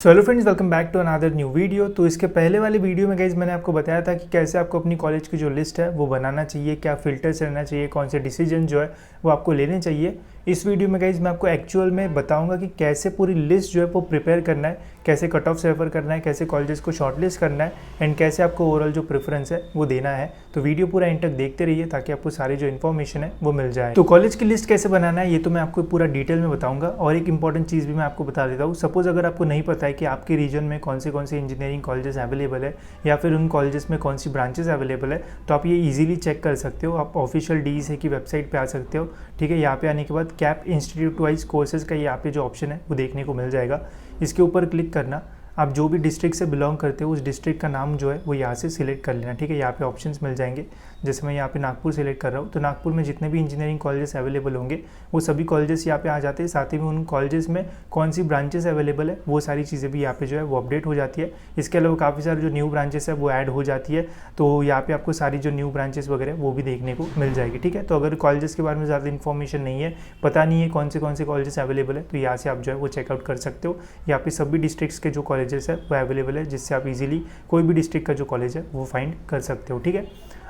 So hello friends, welcome back to another new video. तो इसके पहले वाले वीडियो में गाइज मैंने आपको बताया था कि कैसे आपको अपनी कॉलेज की जो लिस्ट है वो बनाना चाहिए, क्या फिल्टर्स रहना चाहिए, कौन से डिसीजन जो है वो आपको लेने चाहिए। इस वीडियो में गाइज मैं आपको एक्चुअल में बताऊंगा कि कैसे पूरी लिस्ट जो है वो प्रिपेयर करना है, कैसे कट ऑफ रेफर करना है, कैसे कॉलेजेस को शॉर्टलिस्ट करना है एंड कैसे आपको ओवरऑल जो प्रेफरेंस है वो देना है। तो वीडियो पूरा एंड तक देखते रहिए ताकि आपको सारी जो इन्फॉर्मेशन है वो मिल जाए। तो कॉलेज की लिस्ट कैसे बनाना है ये तो मैं आपको पूरा डिटेल में बताऊंगा। और एक इंपॉर्टेंट चीज़ भी मैं आपको बता देता हूँ। सपोज अगर आपको नहीं पता है कि आपके रीजन में कौन से इंजीनियरिंग कॉलेजेस अवेलेबल है या फिर उन कॉलेजेस में कौन सी ब्रांचेस अवेलेबल है, तो आप ये इजीली चेक कर सकते हो। आप ऑफिशियल DESE की वेबसाइट पे आ सकते हो। ठीक है, यहाँ पे आने के बाद कैप इंस्टीट्यूट वाइज कोर्सेज का यहाँ पे जो ऑप्शन है वो देखने को मिल जाएगा। इसके ऊपर क्लिक करना, आप जो भी डिस्ट्रिक्ट से बिलोंग करते हो उस डिस्ट्रिक्ट का नाम जो है वो यहाँ से सिलेक्ट कर लेना। ठीक है, यहाँ पे ऑप्शंस मिल जाएंगे। जैसे मैं यहाँ पे नागपुर सिलेक्ट कर रहा हूँ तो नागपुर में जितने भी इंजीनियरिंग कॉलेजेस अवेलेबल होंगे वो सभी कॉलेजेस यहाँ पे आ जाते हैं। साथ ही में उन कॉलेजेस में कौन सी ब्रांचेस अवेलेबल है वो सारी चीज़ें भी यहाँ पे जो है वो अपडेट हो जाती है। इसके अलावा काफ़ी सारी जो न्यू ब्रांचेस है वो ऐड हो जाती है, तो यहाँ पे आपको सारी जो न्यू ब्रांचेस वगैरह वो भी देखने को मिल जाएगी। ठीक है, तो अगर कॉलेजेस के बारे में ज़्यादा इन्फॉर्मेशन नहीं है, पता नहीं है कौन से कॉलेजेस अवेलेबल है, तो यहाँ से आप जो है वो चेकआउट कर सकते हो। यहाँ पे सभी डिस्ट्रिक्ट्स के जो कॉलेजेस है वो अवेलेबल है, जिससे आप इजीली कोई भी डिस्ट्रिक्ट का जो कॉलेज है वो फाइंड कर सकते हो। ठीक है,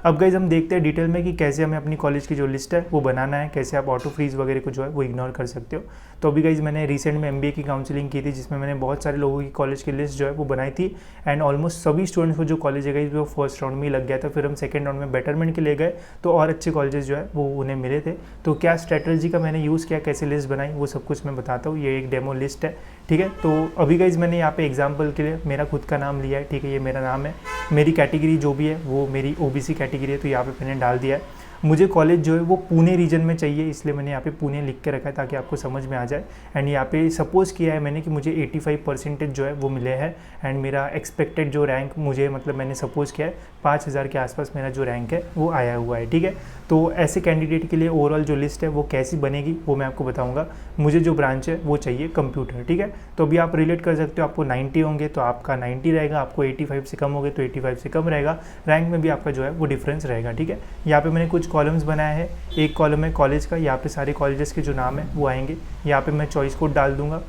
अब गाइज हम देखते हैं डिटेल में कि कैसे हमें अपनी कॉलेज की जो लिस्ट है वो बनाना है, कैसे आप ऑटो फ्रीज वगैरह को जो है वो इग्नोर कर सकते हो। तो अभी गाइज मैंने रिसेंट में MBA की काउंसलिंग की थी, जिसमें मैंने बहुत सारे लोगों की कॉलेज की लिस्ट जो है वो बनाई थी एंड ऑलमोस्ट सभी स्टूडेंट्स को जो कॉलेज है गाइज वो फर्स्ट राउंड में ही लग गया था। फिर हम सेकंड राउंड में बेटरमेंट के लिए गए तो और अच्छे कॉलेजेस जो है वो उन्हें मिले थे। तो क्या स्ट्रेटजी का मैंने यूज़ किया, कैसे लिस्ट बनाई, वो सब कुछ मैं बताता हूँ। ये एक डेमो लिस्ट है। ठीक है, तो अभी गाइज मैंने यहाँ पे एग्जाम्पल के लिए मेरा खुद का नाम लिया है। ठीक है, ये मेरा नाम है, मेरी कैटेगरी जो भी है वो मेरी OBC कैटेगरी है, तो यहाँ पे मैंने डाल दिया है। मुझे कॉलेज जो है वो पुणे रीजन में चाहिए, इसलिए मैंने यहाँ पे पुणे लिख के रखा है ताकि आपको समझ में आ जाए। एंड यहाँ पे सपोज़ किया है मैंने कि मुझे 85% जो है वो मिले हैं एंड मेरा एक्सपेक्टेड जो रैंक मुझे मैंने सपोज़ किया है 5000 के आसपास मेरा जो रैंक है वो आया हुआ है। ठीक है, तो ऐसे कैंडिडेट के लिए ओवरऑल जो लिस्ट है वो कैसी बनेगी वो मैं आपको बताऊँगा। मुझे जो ब्रांच है वो चाहिए कंप्यूटर। ठीक है, तो अभी आप रिलेट कर सकते हो, आपको 90 होंगे तो आपका 90 रहेगा, आपको 85 से कम होंगे तो 85 से कम रहेगा। रैंक में भी आपका जो है वो डिफरेंस रहेगा। ठीक है, यहाँ पे मैंने कुछ कॉलम्स बनाया है। एक कॉलम है कॉलेज का, यहाँ पे सारे कॉलेजेस के जो नाम है वो आएंगे। यहाँ पे मैं चॉइस कोड डाल दूंगा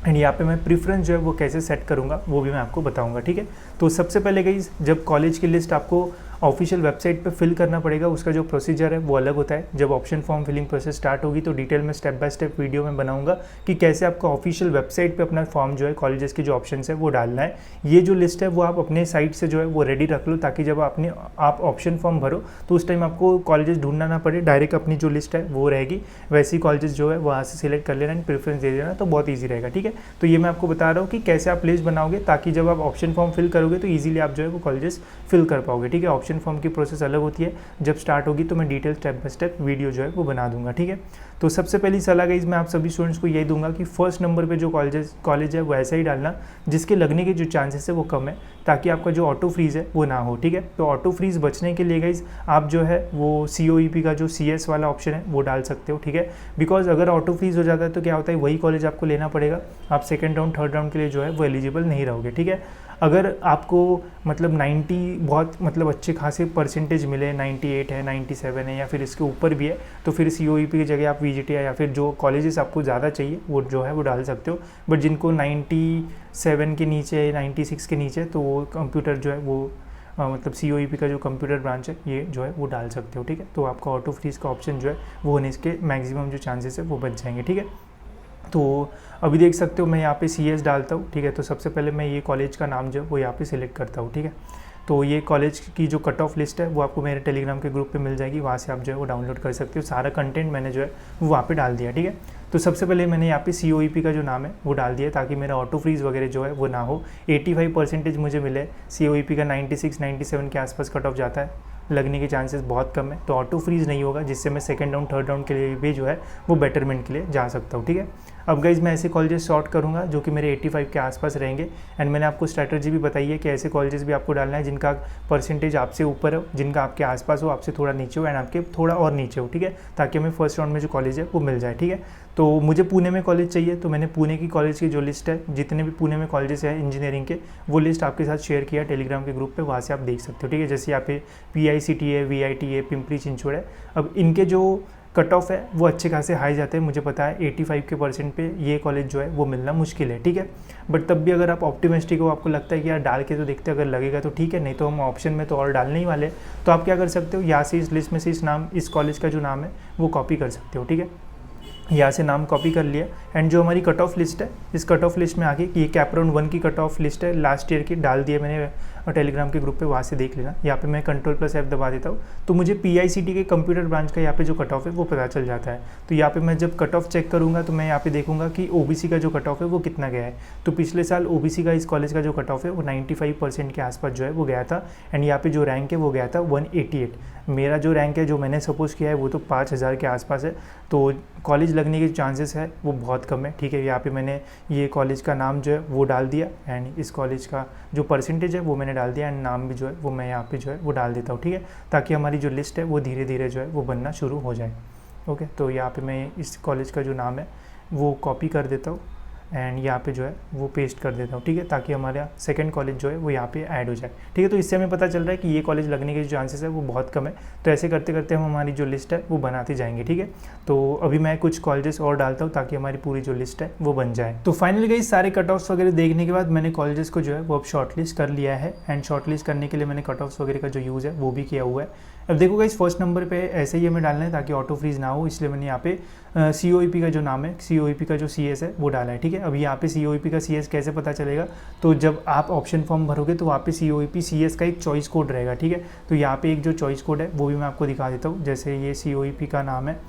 एंड यहाँ पे मैं प्रेफरेंस जो है वो कैसे सेट करूँगा वो भी मैं आपको बताऊँगा। ठीक है, तो सबसे पहले गाइस जब कॉलेज की लिस्ट आपको ऑफिशियल वेबसाइट पे फिल करना पड़ेगा, उसका जो प्रोसीजर है वो अलग होता है। जब option form filling process start होगी तो डिटेल में स्टेप बाय स्टेप वीडियो में बनाऊंगा कि कैसे आपको ऑफिशियल वेबसाइट पे अपना फॉर्म जो है कॉलेजेस के जो ऑप्शन है वो डालना है। ये जो लिस्ट है वो आप अपने साइट से जो है वो रेडी रख लो, ताकि जब आप ऑप्शन फॉर्म भरो तो उस टाइम आपको कॉलेजेस ढूंढना ना पड़े, डायरेक्ट अपनी जो लिस्ट है वो रहेगी। वैसी कॉलेजेस जो है वहाँ से सिलेक्ट कर लेना एंड प्रेफरेंस दे देना, तो बहुत ईजी रहेगा। ठीक है, तो ये मैं आपको बता रहा हूँ कि कैसे आप लिस्ट बनाओगे ताकि जब आप ऑप्शन फॉर्म फिल करोगे तो ईजिली आप जो है वो कॉलेजेस फिल कर पाओगे। ठीक है, ऑप्शन फॉर्म की प्रोसेस अलग होती है, जब स्टार्ट होगी तो मैं detail step by step video जो है वो बना दूंगा। ठीक है, तो सबसे पहली सलाह गाइस मैं आप सभी स्टूडेंट्स को यही दूंगा कि फर्स्ट नंबर पे जो कॉलेज है वो ऐसा ही डालना जिसके लगने के जो चांसेस है वो कम है, ताकि आपका जो ऑटो फ्रीज है वो ना हो। ठीक है, तो ऑटो फ्रीज बचने के लिए गाइस आप जो है वो COEP का जो CS वाला ऑप्शन है वो डाल सकते हो। ठीक है, बिकॉज अगर ऑटो फ्रीज हो जाता है तो क्या होता है, वही कॉलेज आपको लेना पड़ेगा, आप सेकेंड राउंड थर्ड राउंड के लिए जो है वो एलिजिबल नहीं रहोगे। ठीक है, अगर आपको 90 बहुत अच्छे खासे परसेंटेज मिले, 98 है, 97 है या फिर इसके ऊपर भी है, तो फिर COEP की जगह आप VGT या फिर जो कॉलेजेस आपको ज़्यादा चाहिए वो जो है वो डाल सकते हो। बट जिनको 97 के नीचे, 96 के नीचे, तो वो कंप्यूटर जो है वो COEP का जो कंप्यूटर ब्रांच है ये जो है वो डाल सकते हो। ठीक है, तो आपका ऑटो फ्रीज का ऑप्शन जो है वो होने के मैक्सिमम जो चांसेस है वो बच जाएंगे। ठीक है, तो अभी देख सकते हो मैं यहाँ पे CS डालता हूँ। ठीक है, तो सबसे पहले मैं ये कॉलेज का नाम जो है वो यहाँ पे सिलेक्ट करता हूँ। ठीक है, तो ये कॉलेज की जो कट ऑफ लिस्ट है वो आपको मेरे टेलीग्राम के ग्रुप पे मिल जाएगी, वहाँ से आप जो है वो डाउनलोड कर सकते हो। सारा कंटेंट मैंने जो है वो वहाँ पे डाल दिया। ठीक है, तो सबसे पहले मैंने यहाँ पे COEP का जो नाम है वो डाल दिया ताकि मेरा ऑटो फ्रीज वगैरह जो है वो ना हो। 85% मुझे मिले, COEP का 96-97 के आसपास कट ऑफ जाता है, लगने के चांसेस बहुत कम है, तो ऑटो फ्रीज नहीं होगा, जिससे मैं सेकंड राउंड थर्ड राउंड के लिए भी जो है वो बेटरमेंट के लिए जा सकता हूँ। ठीक है, अब गाइज मैं ऐसे कॉलेजेस सॉर्ट करूँगा जो कि मेरे 85 के आसपास रहेंगे एंड मैंने आपको स्ट्रैटेजी भी बताई है कि ऐसे कॉलेजेस भी आपको डालना है जिनका परसेंटेज आपसे ऊपर हो, जिनका आपके आसपास हो, आपसे थोड़ा नीचे हो एंड आपके थोड़ा और नीचे हो। ठीक है, ताकि हमें फर्स्ट राउंड में जो कॉलेज है वो मिल जाए। ठीक है, तो मुझे पुणे में कॉलेज चाहिए, तो मैंने पुणे की कॉलेज की जो लिस्ट है, जितने भी पुणे में कॉलेजेस हैं इंजीनियरिंग के, वो लिस्ट आपके साथ शेयर किया टेलीग्राम के ग्रुप पे, वहाँ से आप देख सकते हो। ठीक है, जैसे यहाँ पे PICT है, VIT है, पिंपरी चिंचवड़ है। अब इनके जो कट ऑफ है वो अच्छे खासे हाई जाते हैं, मुझे पता है 85 के % पे ये कॉलेज जो है वो मिलना मुश्किल है, ठीक है। बट तब भी अगर आप ऑप्टिमिस्टिक हो, आपको लगता है कि यार डाल के तो देखते अगर लगेगा तो ठीक है, नहीं तो हम ऑप्शन में तो और डालने ही वाले, तो आप क्या कर सकते हो, यहाँ से इस लिस्ट में से इस कॉलेज का जो नाम है वो कॉपी कर सकते हो, ठीक है। यहाँ से नाम कॉपी कर लिया एंड जो हमारी कट ऑफ लिस्ट है, इस कट ऑफ लिस्ट में आके ये कैपराउंड 1 की कट ऑफ लिस्ट है लास्ट ईयर की, डाल दिया मैंने टेलीग्राम के ग्रुप पे, वहाँ से देख लेना। यहाँ पे मैं Ctrl+F दबा देता हूँ तो मुझे PICT के कंप्यूटर ब्रांच का यहाँ पे जो कट ऑफ है वो पता चल जाता है। तो यहाँ पे मैं जब कट ऑफ चेक करूँगा तो मैं यहाँ पे देखूँगा कि OBC का जो कट ऑफ है वो कितना गया है। तो पिछले साल OBC का इस कॉलेज का जो कट ऑफ है वो 95% के आसपास जो है वो गया था एंड यहाँ पे जो रैंक है वो गया था 188। मेरा जो रैंक है जो मैंने सपोज़ किया है वो तो 5000 के आसपास है, तो कॉलेज लगने के चांसेस है वो बहुत कम है, ठीक है। यहाँ पे मैंने ये कॉलेज का नाम जो है वो डाल दिया एंड इस कॉलेज का जो परसेंटेज है वो मैंने डाल दिया एंड नाम भी जो है वो मैं यहाँ पे जो है वो डाल देता हूँ, ठीक है, ताकि हमारी जो लिस्ट है वो धीरे धीरे जो है वो बनना शुरू हो जाए। ओके, तो यहाँ पे मैं इस कॉलेज का जो नाम है वो कॉपी कर देता हूँ एंड यहाँ पे जो है वो पेस्ट कर देता हूँ, ठीक है, ताकि हमारा सेकंड कॉलेज जो है वो यहाँ पे ऐड हो जाए, ठीक है। तो इससे हमें पता चल रहा है कि ये कॉलेज लगने के जो चांसेस है वो बहुत कम है। तो ऐसे करते करते हम हमारी जो लिस्ट है वो बनाते जाएंगे, ठीक है। तो अभी मैं कुछ कॉलेजेस और डालता हूँ ताकि हमारी पूरी जो लिस्ट है वो बन जाए। तो फाइनली गाइस सारे कट ऑफ्स वगैरह देखने के बाद मैंने कॉलेजेस को जो है वो अब शॉर्ट लिस्ट कर लिया है एंड शॉर्ट लिस्ट करने के लिए मैंने कट ऑफ्स वगैरह का जो यूज़ है वो भी किया हुआ है। अब देखो गाइस फर्स्ट नंबर पे ऐसे ही हमें डालना है ताकि ऑटो फ्रीज ना हो, इसलिए मैंने यहाँ पे COEP का जो नाम है, COEP का जो CS है वो डाला है, ठीक है। अभी यहाँ पे COEP का CS कैसे पता चलेगा, तो जब आप ऑप्शन फॉर्म भरोगे तो वहाँ पे COEP CS का एक चॉइस कोड रहेगा, ठीक है। तो यहाँ पे एक जो चॉइस कोड है वो भी मैं आपको दिखा देता हूँ। जैसे ये COEP का नाम है,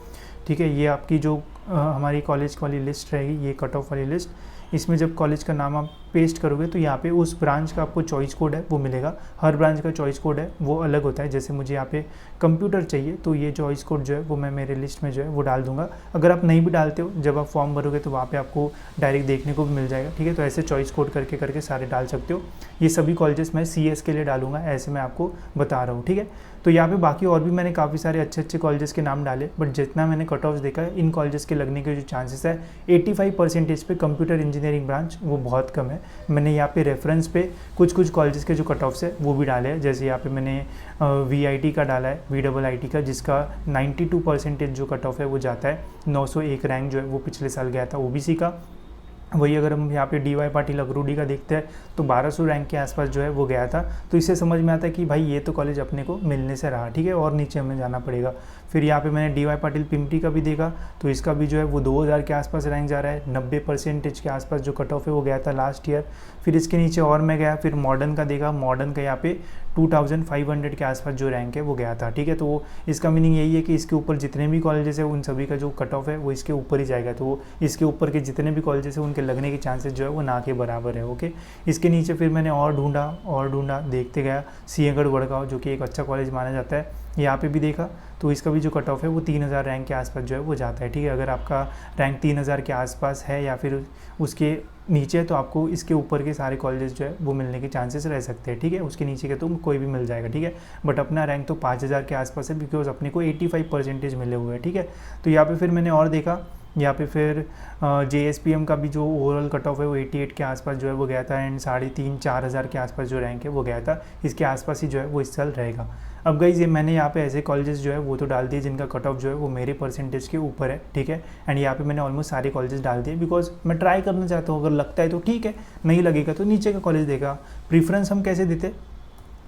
ठीक है, ये आपकी जो हमारी कॉलेज वाली लिस्ट रहेगी, ये कट ऑफ वाली लिस्ट, इसमें जब कॉलेज का नाम आप पेस्ट करोगे तो यहाँ पे उस ब्रांच का आपको चॉइस कोड है वो मिलेगा। हर ब्रांच का चॉइस कोड है वो अलग होता है। जैसे मुझे यहाँ पे कंप्यूटर चाहिए तो ये चॉइस कोड जो है वो मैं मेरे लिस्ट में जो है वो डाल दूंगा। अगर आप नहीं भी डालते हो, जब आप फॉर्म भरोगे तो वहाँ पे आपको डायरेक्ट देखने को भी मिल जाएगा, ठीक है। तो ऐसे चॉइस कोड करके सारे डाल सकते हो। ये सभी कॉलेजेस मैं CS के लिए डालूंगा, ऐसे मैं आपको बता रहा हूँ, ठीक है। तो यहाँ पे बाकी और भी मैंने काफ़ी सारे अच्छे कॉलेजेस के नाम डाले, बट जितना मैंने कट ऑफ्स देखा है इन कॉलेजेस के लगने के जो चांसेस है 85% पे कंप्यूटर इंजीनियरिंग ब्रांच वो बहुत कम है। मैंने यहाँ पे रेफरेंस पे कुछ कॉलेजेस के जो कट ऑफ्स है वो भी डाले हैं। जैसे यहाँ पे मैंने VIT का डाला है, VIIT का, जिसका 92% जो कट ऑफ है वो जाता है। 901 रैंक जो है वो पिछले साल गया था OBC का। वही अगर हम यहाँ पे DY पाटिल अगरूडी का देखते हैं तो 1200 रैंक के आसपास जो है वो गया था। तो इससे समझ में आता है कि भाई ये तो कॉलेज अपने को मिलने से रहा, ठीक है, और नीचे हमें जाना पड़ेगा। फिर यहाँ पे मैंने DY पाटिल पिंपरी का भी देखा तो इसका भी जो है वो 2000 के आसपास रैंक जा रहा है। 90% के आसपास जो कट ऑफ है वो गया था लास्ट ईयर। फिर इसके नीचे और मैं गया, फिर मॉडर्न का देखा, मॉडर्न का यहाँ पे 2500 के आसपास जो रैंक है वो गया था, ठीक है। तो इसका मीनिंग यही है कि इसके ऊपर जितने भी कॉलेजेस है उन सभी का जो कट ऑफ है वो इसके ऊपर ही जाएगा। तो इसके ऊपर के जितने भी कॉलेजेस है उनके लगने के चांसेस जो है वो ना के बराबर है, ओके। इसके नीचे फिर मैंने और ढूंढा देखते गया, सिंहगढ़ वडगांव जो कि एक अच्छा कॉलेज माना जाता है, यहाँ पे भी देखा तो इसका भी जो कट ऑफ है वो 3000 रैंक के आसपास जो है वो जाता है, ठीक है। अगर आपका रैंक 3000 के आसपास है या फिर उसके नीचे है तो आपको इसके ऊपर के सारे कॉलेजेस जो है वो मिलने के चांसेस रह सकते हैं, ठीक है। उसके नीचे के तो कोई भी मिल जाएगा, ठीक है। बट अपना रैंक तो 5000 के आसपास है बिकॉज अपने को 85% मिले हुए हैं, ठीक है। तो यहाँ पे फिर मैंने और देखा, यहाँ पे फिर JSPM का भी जो ओवरऑल कट ऑफ है वो 88 के आसपास जो है वो गया था एंड 3500-4000 हज़ार के आसपास जो रैंक है वो गया था। इसके आसपास ही जो है वो इस साल रहेगा। अब गाइस ये मैंने यहाँ पे ऐसे कॉलेजेस जो है वो तो डाल दिए जिनका कट ऑफ जो है वो मेरे परसेंटेज के ऊपर है, ठीक है। एंड यहाँ पे मैंने ऑलमोस्ट सारे कॉलेजेस डाल दिए बिकॉज मैं ट्राई करना चाहता हूँ। अगर लगता है तो ठीक है, नहीं लगेगा तो नीचे का कॉलेज देगा। प्रीफरेंस हम कैसे देते,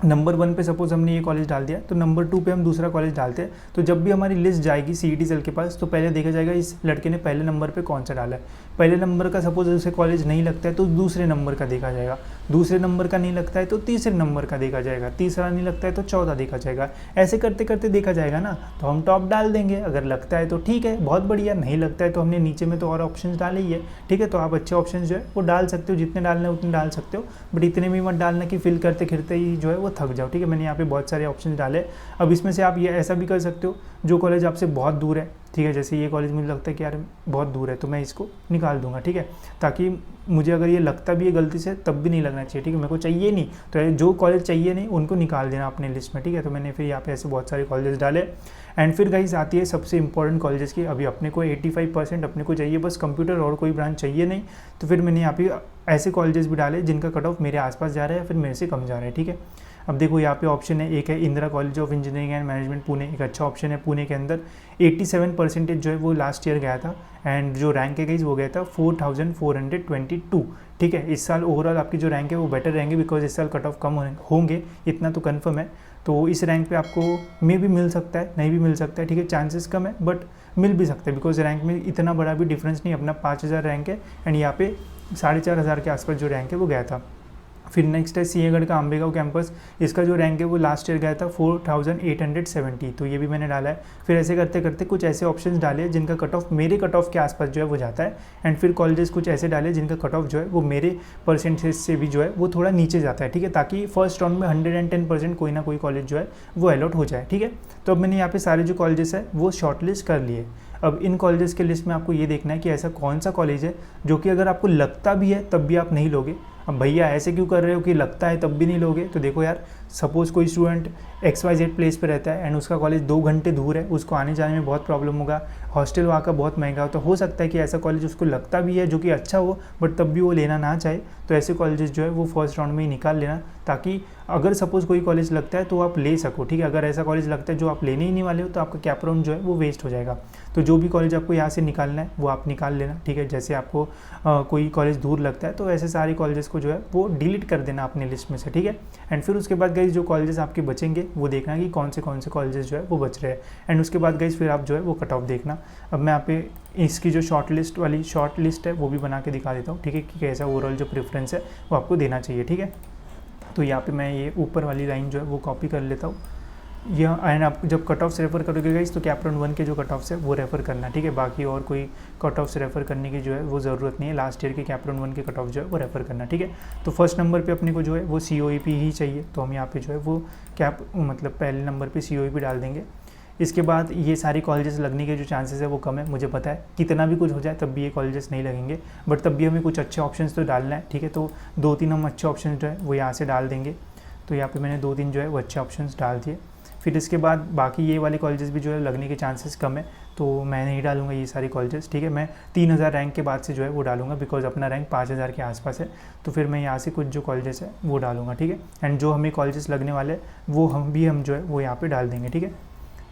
नंबर 1 पे सपोज हमने ये कॉलेज डाल दिया तो नंबर 2 पे हम दूसरा कॉलेज डालते हैं। तो जब भी हमारी लिस्ट जाएगी CET सेल के पास तो पहले देखा जाएगा इस लड़के ने पहले नंबर पे कौन सा डाला है। पहले नंबर का सपोज उसे कॉलेज नहीं लगता है तो दूसरे नंबर का देखा जाएगा, दूसरे नंबर का नहीं लगता है तो तीसरे नंबर का देखा जाएगा, तीसरा नहीं लगता है तो चौथा देखा जाएगा। ऐसे करते करते देखा जाएगा ना, तो हम टॉप डाल देंगे। अगर लगता है तो ठीक है, बहुत बढ़िया, नहीं लगता है तो हमने नीचे में तो और ऑप्शन डाले ही है, ठीक है। तो आप अच्छे ऑप्शन जो है वो डाल सकते हो, जितने डालने उतने डाल सकते हो, बट इतने भी मत डालना कि फिल करते फिरते ही जो है वो थक जाओ, ठीक है। मैंने यहाँ पे बहुत सारे ऑप्शन डाले। अब इसमें से आप ये ऐसा भी कर सकते हो, जो कॉलेज आपसे बहुत दूर है, ठीक है, जैसे ये कॉलेज मुझे लगता है कि यार बहुत दूर है तो मैं इसको निकाल दूंगा, ठीक है, ताकि मुझे अगर ये लगता भी है गलती से तब भी नहीं लगना चाहिए, ठीक है। मेरे को चाहिए नहीं तो जो कॉलेज चाहिए नहीं उनको निकाल देना अपने लिस्ट में, ठीक है। तो मैंने फिर यहाँ पे ऐसे बहुत सारे कॉलेजेस डाले। एंड फिर गाइस आती है सबसे इंपॉर्टेंट कॉलेजेस की। अभी अपने को 85% अपने को चाहिए बस कंप्यूटर, और कोई ब्रांच चाहिए नहीं। तो फिर मैंने यहाँ पे ऐसे कॉलेजेस भी डाले जिनका कट ऑफ मेरे आसपास जा रहा है या फिर मेरे से कम जा रहा है, ठीक है। अब देखो यहाँ पे ऑप्शन है, एक है Indira college of engineering and management Pune, एक अच्छा ऑप्शन है पुणे के अंदर 87% जो है वो लास्ट ईयर गया था, एंड जो रैंक है गाइज वो गया था 4422। ठीक है, इस साल ओवरऑल आपकी जो रैंक है वो बेटर रहेंगे, बिकॉज इस साल कट ऑफ कम होंगे, इतना तो कन्फर्म है। तो इस रैंक पे आपको मे भी मिल सकता है, नहीं भी मिल सकता है, ठीक है, चांसेस कम है बट मिल भी सकता है, बिकॉज रैंक में इतना बड़ा भी डिफरेंस नहीं, अपना 5000 रैंक है एंड यहाँ पे 4500 के आसपास जो रैंक है वो गया था। फिर नेक्स्ट है सिंहगढ़ का अंबेगांव कैंपस, इसका जो रैंक है वो लास्ट ईयर गया था 4870, तो ये भी मैंने डाला है। फिर ऐसे करते करते कुछ ऐसे ऑप्शंस डाले जिनका कट ऑफ मेरे कट ऑफ के आसपास जो है वो जाता है, एंड फिर कॉलेजेस कुछ ऐसे डाले जिनका कट ऑफ जो है वो मेरे परसेंटेज से भी जो है वो थोड़ा नीचे जाता है, ठीक है, ताकि फर्स्ट राउंड में 110% कोई ना कोई कॉलेज जो है वो अलॉट हो जाए, ठीक है। तो अब मैंने यहाँ पे सारे जो कॉलेजेस है वो शॉर्टलिस्ट कर लिए। अब इन कॉलेजेस के लिस्ट में आपको ये देखना है कि ऐसा कौन सा कॉलेज है जो कि अगर आपको लगता भी है तब भी आप नहीं लोगे। अब भैया ऐसे क्यों कर रहे हो कि लगता है तब भी नहीं लोगे, तो देखो यार, सपोज़ कोई स्टूडेंट XYZ प्लेस पे रहता है एंड उसका कॉलेज 2 घंटे दूर है, उसको आने जाने में बहुत प्रॉब्लम होगा, हॉस्टल वहाँ का बहुत महंगा हो, तो हो सकता है कि ऐसा कॉलेज उसको लगता भी है जो कि अच्छा हो बट तब भी वो लेना ना चाहे, तो ऐसे कॉलेजेस जो है वो फर्स्ट राउंड में ही निकाल लेना, ताकि अगर सपोज़ कोई कॉलेज लगता है तो आप ले सको, ठीक है। अगर ऐसा कॉलेज लगता है जो आप लेने ही नहीं वाले हो तो आपका कैप राउंड जो है वो वेस्ट हो जाएगा। तो जो भी कॉलेज आपको यहाँ से निकालना है वो आप निकाल लेना, ठीक है। जैसे आपको कोई कॉलेज दूर लगता है तो ऐसे सारे कॉलेजेस को जो है वो डिलीट कर देना अपनी लिस्ट में से, ठीक है। एंड फिर उसके बाद गाइज जो कॉलेजेस आपके बचेंगे वो देखना कि कौन से कॉलेजेस जो है वो बच रहे हैं, एंड उसके बाद गाइज फिर आप जो है वो कट ऑफ देखना। अब मैं यहाँ पे इसकी जो शॉर्ट लिस्ट है वो भी बना के दिखा देता हूँ, ठीक है, कि कैसा ओवरऑल जो प्रेफरेंस है वो आपको देना चाहिए, ठीक है। तो यहाँ पे मैं ये ऊपर वाली लाइन जो है वो कॉपी कर लेता हूँ, यह एंड आप जब कट ऑफ्स रेफर करोगे गाइस तो कैप राउंड 1 के जो कट ऑफ्स है वो रेफर करना, ठीक है। बाकी और कोई कट ऑफ्स रेफर करने की जो है वो ज़रूरत नहीं है, लास्ट ईयर के कैप राउंड 1 के कट ऑफ जो है वो रेफर करना, ठीक है। तो फर्स्ट नंबर पे अपने को जो है वो COEP ही चाहिए, तो हम यहाँ पे जो है वो पहले नंबर पे COEP डाल देंगे। इसके बाद ये सारी कॉलेजेस लगने के जो चांसेस है वो कम है, मुझे पता है कितना भी कुछ हो जाए तब भी ये कॉलेजेस नहीं लगेंगे, बट तब भी हमें कुछ अच्छे ऑप्शंस तो डालना है, ठीक है। तो 2-3 हम अच्छे ऑप्शन जो है वो यहाँ से डाल देंगे, तो यहाँ पे मैंने 2-3 जो है वो अच्छे ऑप्शंस डाल दिए। फिर इसके बाद बाकी ये वाले कॉलेजेस भी जो है लगने के चांसेस कम है, तो मैं नहीं डालूंगा ये सारी कॉलेजेस, ठीक है। मैं 3000 रैंक के बाद से जो है वो डालूंगा, बिकॉज अपना रैंक 5000 के आसपास है, तो फिर मैं यहाँ से कुछ जो कॉलेजेस है वो डालूंगा, ठीक है। एंड जो हमें कॉलेजेस लगने वाले वो हम जो है वो यहाँ पे डाल देंगे, ठीक है।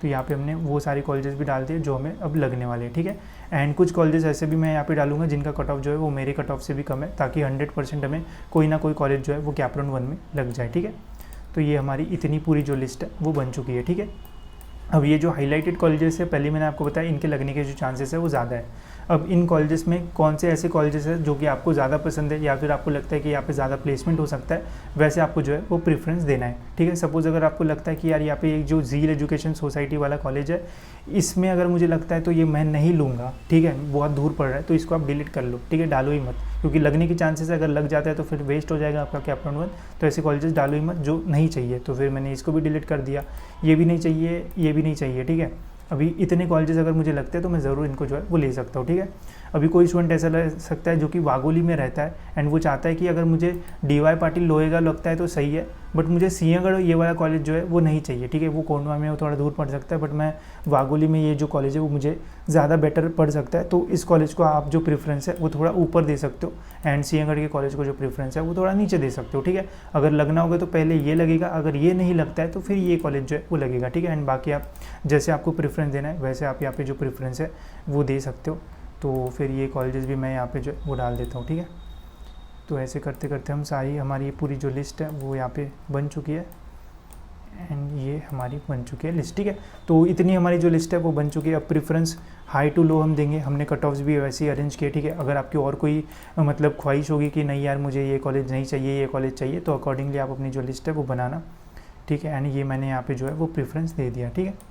तो यहाँ पे हमने वो सारे कॉलेजेस भी डाल दिए जो हमें अब लगने वाले हैं, ठीक है। एंड कुछ कॉलेजेस ऐसे भी मैं यहाँ पे डालूंगा जिनका कट ऑफ जो है वो मेरे कट ऑफ से भी कम है, ताकि 100% हमें कोई ना कोई कॉलेज जो है वो कैप राउंड 1 में लग जाए, ठीक है। तो ये हमारी इतनी पूरी जो लिस्ट है वो बन चुकी है, ठीक है। अब ये जो हाईलाइटेड कॉलेजेस है पहले मैंने आपको बताया इनके लगने के जो चांसेस है वो ज़्यादा है। अब इन कॉलेजेस में कौन से ऐसे कॉलेजेस हैं जो कि आपको ज़्यादा पसंद है या फिर आपको लगता है कि यहाँ पे ज़्यादा प्लेसमेंट हो सकता है, वैसे आपको जो है वो प्रेफरेंस देना है, ठीक है। सपोज़ अगर आपको लगता है कि यार यहाँ पे एक जो झील एजुकेशन सोसाइटी वाला कॉलेज है, इसमें अगर मुझे लगता है तो ये मैं नहीं लूँगा, ठीक है, बहुत दूर पड़ रहा है, तो इसको आप डिलीट कर लो, ठीक है, डालो ही मत, क्योंकि लगने की चांसेस अगर लग जाता है तो फिर वेस्ट हो जाएगा आपका कैप राउंड 1, तो ऐसे कॉलेजेस डालो ही मत जो नहीं चाहिए। तो फिर मैंने इसको भी डिलीट कर दिया, ये भी नहीं चाहिए, ये भी नहीं चाहिए, ठीक है। अभी इतने कॉलेजेस अगर मुझे लगते हैं तो मैं ज़रूर इनको जो है वो ले सकता हूँ, ठीक है। अभी कोई स्टूडेंट ऐसा लग सकता है जो कि वागोली में रहता है एंड वो चाहता है कि अगर मुझे DY पाटिल लोहेगा लगता है तो सही है, बट मुझे सिंहगढ़ ये वाला कॉलेज जो है वो नहीं चाहिए, ठीक है। वो कोंडवा में वो थोड़ा दूर पड़ सकता है, बट मैं वागोली में ये जो कॉलेज है वो मुझे ज़्यादा बेटर पड़ सकता है, तो इस कॉलेज को आप जो प्रेफरेंस है वो थोड़ा ऊपर दे सकते हो, एंड सिंहगढ़ के कॉलेज को जो प्रेफरेंस है वो थोड़ा नीचे दे सकते हो, ठीक है। अगर लगना होगा तो पहले ये लगेगा, अगर ये नहीं लगता है तो फिर ये कॉलेज जो है वो लगेगा, ठीक है। एंड बाकी आप जैसे आपको प्रेफरेंस देना है वैसे आप यहाँ पे जो प्रेफरेंस है वो दे सकते हो। तो फिर ये कॉलेजेस भी मैं यहाँ पे जो वो डाल देता हूँ, ठीक है। तो ऐसे करते करते हम सारी हमारी पूरी जो लिस्ट है वो यहाँ पे बन चुकी है, एंड ये हमारी बन चुकी है लिस्ट, ठीक है। तो इतनी हमारी जो लिस्ट है वो बन चुकी है। अब प्रेफरेंस हाई टू लो हम देंगे, हमने कट ऑफ्स भी वैसे ही अरेंज किए, ठीक है। अगर आपकी और कोई मतलब ख्वाहिश होगी कि नहीं यार मुझे ये कॉलेज नहीं चाहिए, ये कॉलेज चाहिए, तो अकॉर्डिंगली आप अपनी जो लिस्ट है वो बनाना, ठीक है। एंड ये मैंने यहाँ पे जो है वो प्रेफरेंस दे दिया, ठीक है।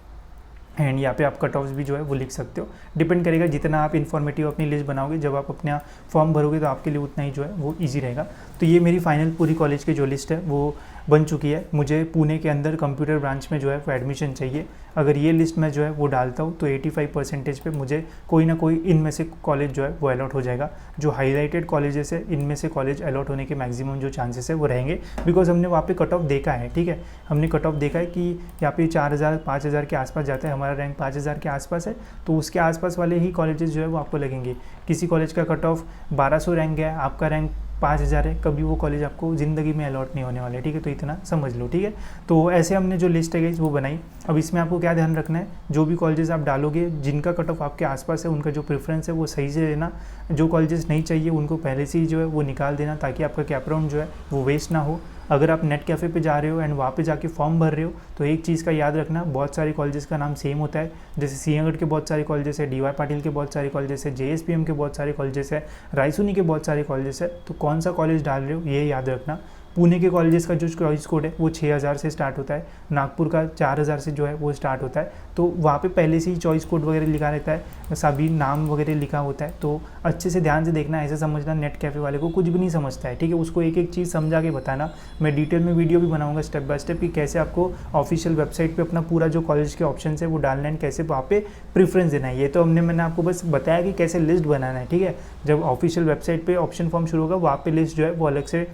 एंड यहाँ पे आप कट ऑफ्स भी जो है वो लिख सकते हो, डिपेंड करेगा जितना आप इन्फॉर्मेटिव अपनी लिस्ट बनाओगे, जब आप अपना फॉर्म भरोगे तो आपके लिए उतना ही जो है वो इजी रहेगा। तो ये मेरी फाइनल पूरी कॉलेज की जो लिस्ट है वो बन चुकी है। मुझे पुणे के अंदर कंप्यूटर ब्रांच में जो है वो एडमिशन चाहिए। अगर ये लिस्ट में जो है वो डालता हूँ तो 85% पे मुझे कोई ना कोई इनमें से कॉलेज जो है वो अलॉट हो जाएगा। जो हाईलाइटेड कॉलेजेस है इनमें से कॉलेज अलॉट होने के मैक्सिमम जो चांसेस है वो रहेंगे, बिकॉज हमने वहाँ पे कट ऑफ देखा है, ठीक है। हमने कट ऑफ देखा है कि यहाँ पे 4000-5000 के आसपास जाता है, हमारा रैंक 5000 के आसपास है, तो उसके आसपास वाले ही कॉलेजेस जो है वो आपको लगेंगे। किसी कॉलेज का कट ऑफ 1200 रैंक है, आपका रैंक 5,000 है, कभी वो कॉलेज आपको ज़िंदगी में अलॉट नहीं होने वाले, ठीक है। तो इतना समझ लो, ठीक है। तो ऐसे हमने जो लिस्ट है गाइस वो बनाई। अब इसमें आपको क्या ध्यान रखना है, जो भी कॉलेजेस आप डालोगे जिनका कट ऑफ आपके आसपास है उनका जो प्रेफरेंस है वो सही से लेना। जो कॉलेजेस नहीं चाहिए उनको पहले से ही जो है वो निकाल देना, ताकि आपका कैप राउंड जो है वो वेस्ट ना हो। अगर आप नेट कैफ़े पे जा रहे हो एंड वहाँ पे जाके फॉर्म भर रहे हो तो एक चीज़ का याद रखना, बहुत सारे कॉलेजेस का नाम सेम होता है। जैसे सिंहगढ़ के बहुत सारे कॉलेजेस है, DY पाटिल के बहुत सारे कॉलेजेस है, JSPM के बहुत सारे कॉलेजेस है, रायसोनी के बहुत सारे कॉलेजेस है। तो कौन सा कॉलेज डाल रहे हो ये याद रखना। पुणे के कॉलेजेस का जो चॉइस कोड है वो 6,000 से स्टार्ट होता है, नागपुर का 4,000 से जो है वो स्टार्ट होता है। तो वहाँ पे पहले से ही चॉइस कोड वगैरह लिखा रहता है, सभी नाम वगैरह लिखा होता है। तो अच्छे से ध्यान से देखना, ऐसे समझना नेट कैफ़े वाले को कुछ भी नहीं समझता है, ठीक है। उसको एक एक चीज़ समझा के बताना। मैं डिटेल में वीडियो भी बनाऊंगा स्टेप बाय स्टेप कि कैसे आपको ऑफिशियल वेबसाइट पे अपना पूरा जो कॉलेज के ऑप्शन है वो डालना है, कैसे वहाँ पे प्रेफरेंस देना है। ये तो मैंने आपको बस बताया कि कैसे लिस्ट बनाना है, ठीक है। जब ऑफिशियल वेबसाइट पे ऑप्शन फॉर्म शुरू होगा वहाँ पे लिस्ट जो है वो अलग से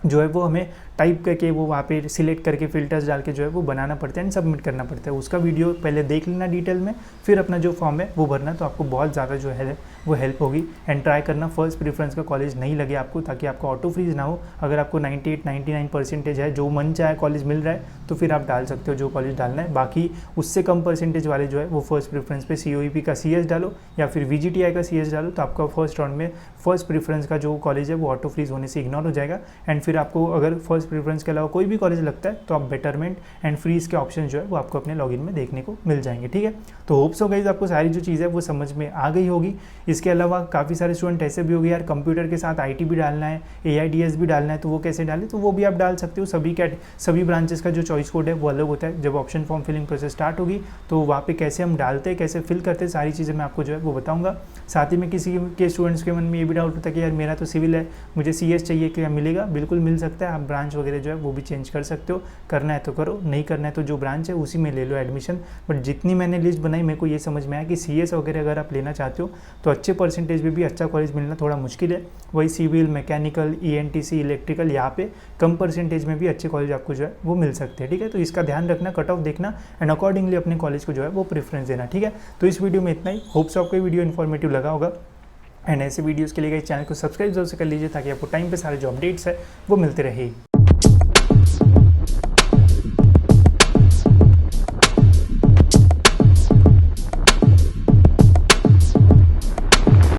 जो है वो हमें टाइप करके वो वहाँ पे सिलेक्ट करके फ़िल्टर्स डाल के जो है वो बनाना पड़ता है एंड सबमिट करना पड़ता है। उसका वीडियो पहले देख लेना डिटेल में, फिर अपना जो फॉर्म है वो भरना, तो आपको बहुत ज़्यादा जो है वो हेल्प होगी। एंड ट्राई करना फर्स्ट प्रेफरेंस का कॉलेज नहीं लगे आपको, ताकि आपको ऑटो फ्रीज ना हो। अगर आपको 98-99% है, जो मन चाहे कॉलेज मिल रहा है, तो फिर आप डाल सकते हो जो कॉलेज डालना है। बाकी उससे कम परसेंटेज वाले जो है वो फर्स्ट प्रेफरेंस पे COEP का CS डालो या फिर VGTI का CS डालो, तो आपका फर्स्ट राउंड में फर्स्ट प्रेफरेंस का जो कॉलेज है वो ऑटो फ्रीज होने से इग्नोर हो जाएगा। एंड फिर आपको अगर फर्स्ट प्रेफरेंस के अलावा कोई भी कॉलेज लगता है तो आप बेटरमेंट एंड फ्रीज के ऑप्शन जो है वो आपको अपने लॉगिन में देखने को मिल जाएंगे, ठीक है। तो होप सो गाइस आपको सारी जो चीज़ है वो समझ में आ गई होगी। इसके अलावा काफ़ी सारे स्टूडेंट ऐसे भी हो गए यार कंप्यूटर के साथ IT भी डालना है, AIDS भी डालना है, तो वो कैसे डालें, तो वो भी आप डाल सकते हो। सभी ब्रांचेस का जो चॉइस कोड है वो अलग होता है। जब option form filling process start होगी तो वहाँ पे कैसे हम डालते हैं, कैसे फिल करते हैं, सारी चीज़ें मैं आपको जो है वो बताऊँगा। साथ ही में किसी के स्टूडेंट्स के मन में ये भी डाउट होता है कि यार मेरा तो सिविल है, मुझे CS चाहिए, क्या मिलेगा? बिल्कुल मिल सकता है। आप ब्रांच वगैरह जो है वो भी चेंज कर सकते हो, करना है तो करो, नहीं करना है तो जो ब्रांच है उसी में ले लो एडमिशन। बट जितनी मैंने लिस्ट बनाई मेरे को ये समझ में आया कि CS वगैरह अगर आप लेना चाहते हो तो अच्छे परसेंटेज में भी अच्छा कॉलेज मिलना थोड़ा मुश्किल है। वही सिविल, मैकेनिकल, ENTC, इलेक्ट्रिकल, यहाँ पे कम परसेंटेज में भी अच्छे कॉलेज आपको जो है वो मिल सकते हैं, ठीक है। तो इसका ध्यान रखना, कट ऑफ देखना एंड अकॉर्डिंगली अपने कॉलेज को जो है वो प्रेफरेंस देना, ठीक है। तो इस वीडियो में इतना ही। होप्स आपको ये वीडियो इन्फॉर्मेटिव लगा होगा एंड ऐसे वीडियोज़ के लिए इस चैनल को सब्सक्राइब जरूर से कर लीजिए, ताकि आपको टाइम पे सारे जो अपडेट्स है वो मिलते रहे।